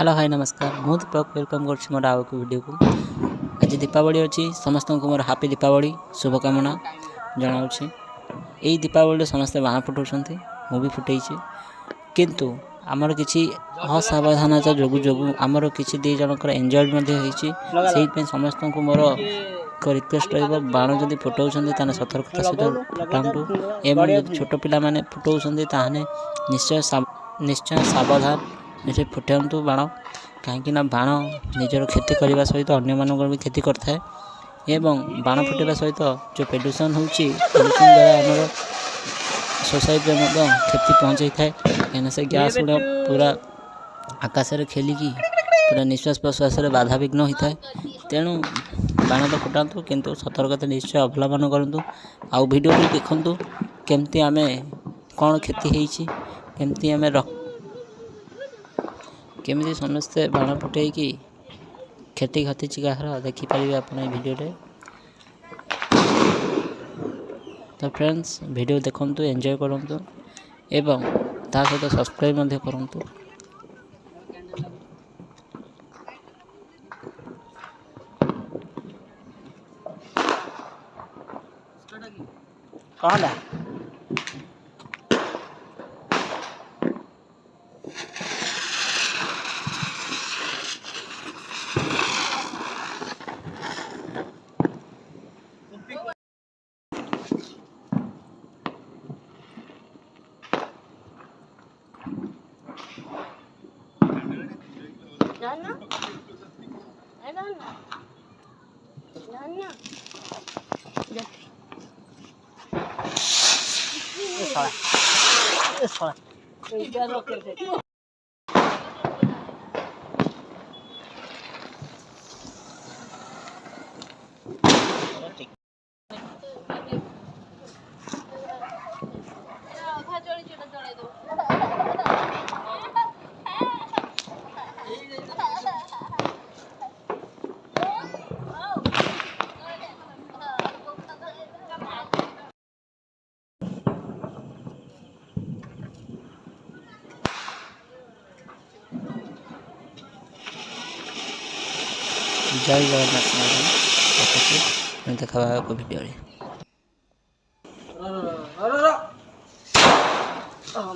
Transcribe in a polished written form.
Hello hi नमस्कार मु दीपक welcome कर मोर आउ वीडियो को आज दीपावली अच्छी समस्त को मोर हापी दीपावली शुभकामना जनाऊँ। यही दीपावली समस्ते बाण फुटाऊँ मुझे फुटे किंतु आमर किसी असावधानता जो जो आमर किसी दी जनकर एंजॉयमेंट होती समस्त को मोर रिक्वेस्ट रहा बाण जब फुटाऊँ सतर्कता सहित फुटातु एवं छोट पिला माने फुटाऊँ निश्चय सावधान निश्चय फुटातु बाण कहीं बाण निजर क्षति करने सहित अन्य मानक भी क्षति करता है एवं बाण फुटाइवा सहित जो प्रदूषण होदूषण द्वारा आमर सोसाइटी में क्षति पहुँचाई थाए कहीं से गैस गुड़ा पूरा आकाश में खेलिकी पूरा निश्वास प्रश्वास बाधा विघ्न होता है। तेणु बाण तो फुटातु किंतु सतर्कता निश्चय अवलम्बन करूँ। आउ वीडियो भी देखूँ केमती आम कौन क्षति होती केमती आम केमी समस्ते बाण फुटे कि क्षति घटी कहार देखिपारे आप वीडियो। तो फ्रेंड्स वीडियो देखूँ एंजॉय करूँ एवं ता सहित सब्सक्राइब करूँ। कौन है Nana? I don't know. Nana? This one. जय जगन्नाथ देखा वीडियो Oh,